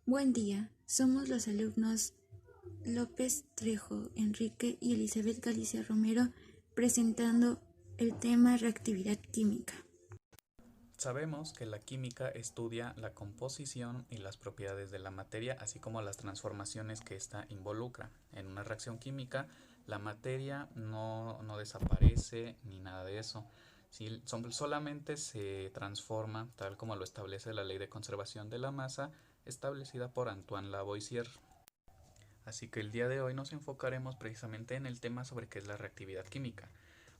Buen día, somos los alumnos López Trejo, Enrique y Elizabeth Galicia Romero presentando el tema reactividad química. Sabemos que la química estudia la composición y las propiedades de la materia, así como las transformaciones que ésta involucra. En una reacción química, la materia no desaparece ni nada de eso. Solamente se transforma tal como lo establece la ley de conservación de la masa establecida por Antoine Lavoisier. Así que el día de hoy nos enfocaremos precisamente en el tema sobre qué es la reactividad química.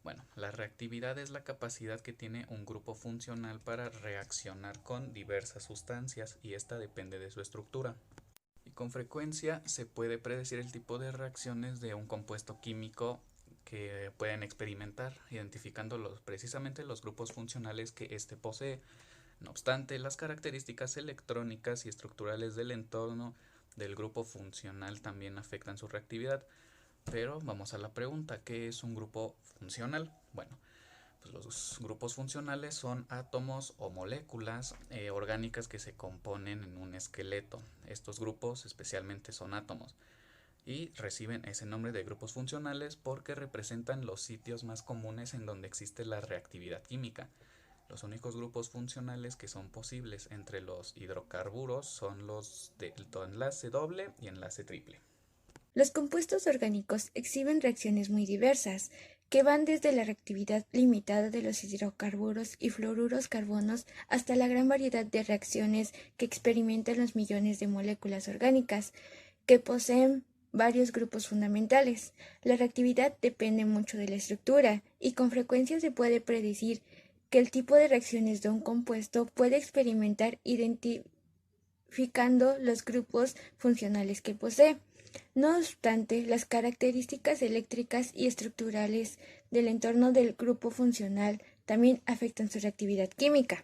Bueno, la reactividad es la capacidad que tiene un grupo funcional para reaccionar con diversas sustancias y esta depende de su estructura. Y con frecuencia se puede predecir el tipo de reacciones de un compuesto químico que pueden experimentar, identificando precisamente los grupos funcionales que éste posee. No obstante, las características electrónicas y estructurales del entorno del grupo funcional también afectan su reactividad. Pero vamos a la pregunta, ¿qué es un grupo funcional? Bueno, pues los grupos funcionales son átomos o moléculas orgánicas que se componen en un esqueleto. Estos grupos especialmente son átomos y reciben ese nombre de grupos funcionales porque representan los sitios más comunes en donde existe la reactividad química. Los únicos grupos funcionales que son posibles entre los hidrocarburos son los de enlace doble y enlace triple. Los compuestos orgánicos exhiben reacciones muy diversas, que van desde la reactividad limitada de los hidrocarburos y fluoruros carbonos hasta la gran variedad de reacciones que experimentan los millones de moléculas orgánicas, que poseen varios grupos fundamentales. La reactividad depende mucho de la estructura y con frecuencia se puede predecir que el tipo de reacciones de un compuesto puede experimentar identificando los grupos funcionales que posee. No obstante, las características eléctricas y estructurales del entorno del grupo funcional también afectan su reactividad química.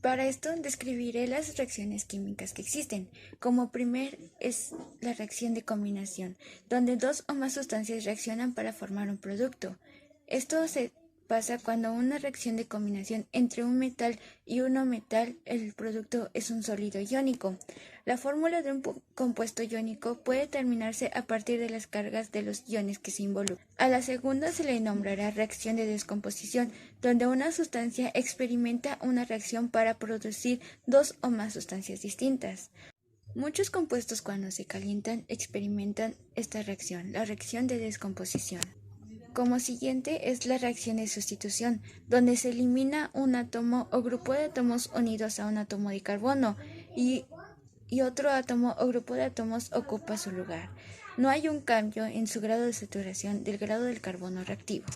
Para esto describiré las reacciones químicas que existen. Como primer es la reacción de combinación, donde dos o más sustancias reaccionan para formar un producto. Esto se pasa cuando una reacción de combinación entre un metal y un no metal, el producto es un sólido iónico. La fórmula de un compuesto iónico puede determinarse a partir de las cargas de los iones que se involucran. A la segunda se le nombrará reacción de descomposición, donde una sustancia experimenta una reacción para producir dos o más sustancias distintas. Muchos compuestos cuando se calientan experimentan esta reacción, la reacción de descomposición. Como siguiente es la reacción de sustitución, donde se elimina un átomo o grupo de átomos unidos a un átomo de carbono y otro átomo o grupo de átomos ocupa su lugar. No hay un cambio en su grado de saturación del grado del carbono reactivo.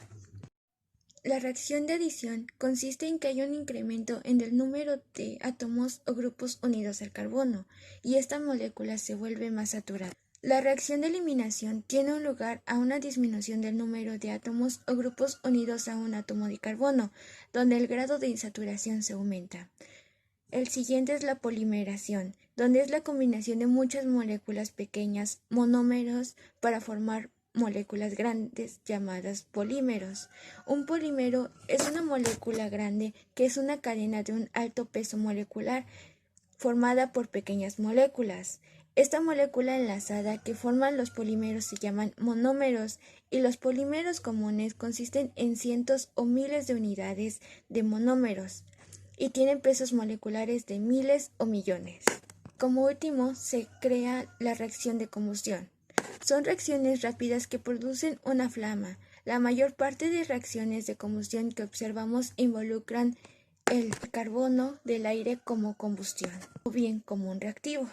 La reacción de adición consiste en que hay un incremento en el número de átomos o grupos unidos al carbono, y esta molécula se vuelve más saturada. La reacción de eliminación tiene lugar a una disminución del número de átomos o grupos unidos a un átomo de carbono, donde el grado de insaturación se aumenta. El siguiente es la polimeración, donde es la combinación de muchas moléculas pequeñas, monómeros, para formar moléculas grandes llamadas polímeros. Un polímero es una molécula grande que es una cadena de un alto peso molecular formada por pequeñas moléculas. Esta molécula enlazada que forman los polímeros se llaman monómeros, y los polímeros comunes consisten en cientos o miles de unidades de monómeros y tienen pesos moleculares de miles o millones. Como último, se crea la reacción de combustión. Son reacciones rápidas que producen una flama. La mayor parte de reacciones de combustión que observamos involucran el carbono del aire como combustión, o bien como un reactivo.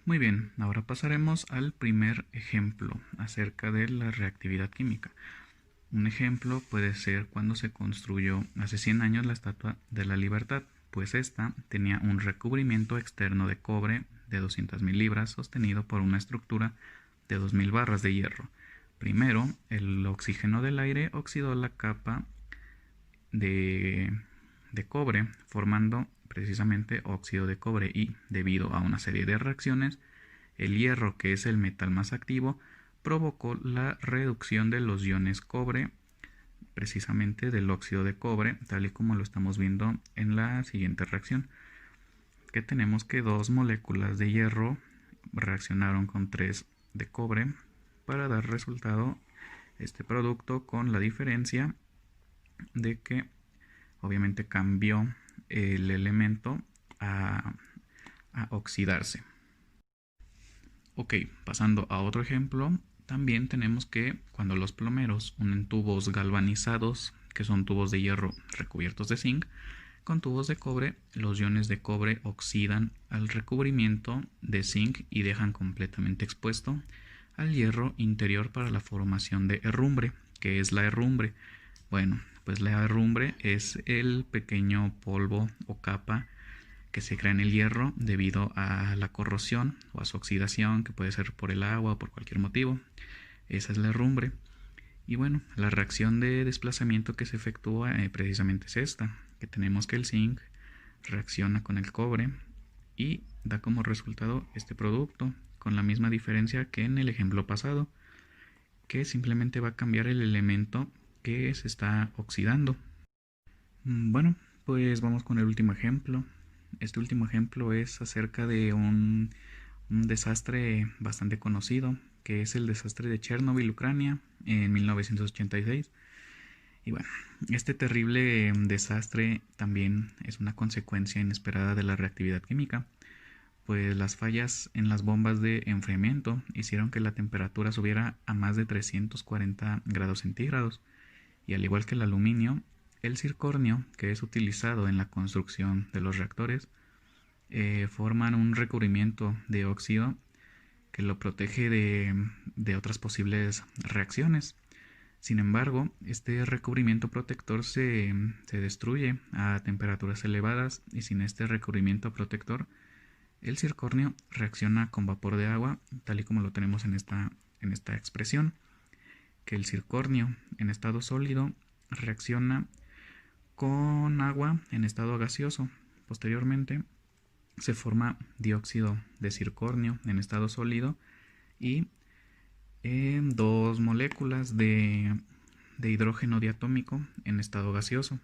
Muy bien, ahora pasaremos al primer ejemplo acerca de la reactividad química. Un ejemplo puede ser cuando se construyó hace 100 años la Estatua de la Libertad, pues esta tenía un recubrimiento externo de cobre de 200.000 libras sostenido por una estructura de 2.000 barras de hierro. Primero, el oxígeno del aire oxidó la capa de cobre, formando precisamente óxido de cobre, y debido a una serie de reacciones, el hierro, que es el metal más activo, provocó la reducción de los iones cobre, precisamente del óxido de cobre, tal y como lo estamos viendo en la siguiente reacción. que tenemos que 2 moléculas de hierro reaccionaron con 3 de cobre para dar resultado este producto, con la diferencia de que obviamente cambió el elemento a oxidarse. Ok, pasando a otro ejemplo, también tenemos que cuando los plomeros unen tubos galvanizados, que son tubos de hierro recubiertos de zinc, con tubos de cobre, los iones de cobre oxidan al recubrimiento de zinc y dejan completamente expuesto al hierro interior para la formación de herrumbre. ¿Qué es la herrumbre? Bueno, pues la herrumbre es el pequeño polvo o capa que se crea en el hierro debido a la corrosión o a su oxidación, que puede ser por el agua o por cualquier motivo. Esa es la herrumbre. Y bueno, la reacción de desplazamiento que se efectúa precisamente es esta, que tenemos que el zinc reacciona con el cobre y da como resultado este producto, con la misma diferencia que en el ejemplo pasado, que simplemente va a cambiar el elemento que se está oxidando. Bueno, pues vamos con el último ejemplo. Este último ejemplo es acerca de un desastre bastante conocido, que es el desastre de Chernobyl, Ucrania, en 1986. Y bueno, este terrible desastre también es una consecuencia inesperada de la reactividad química, pues las fallas en las bombas de enfriamiento hicieron que la temperatura subiera a más de 340 grados centígrados, y al igual que el aluminio, el circonio, que es utilizado en la construcción de los reactores, forman un recubrimiento de óxido que lo protege de otras posibles reacciones. Sin embargo, este recubrimiento protector se destruye a temperaturas elevadas, y sin este recubrimiento protector, el circonio reacciona con vapor de agua, tal y como lo tenemos en esta expresión, que el circonio en estado sólido reacciona con agua en estado gaseoso. Posteriormente se forma dióxido de circonio en estado sólido y dos moléculas de hidrógeno diatómico en estado gaseoso.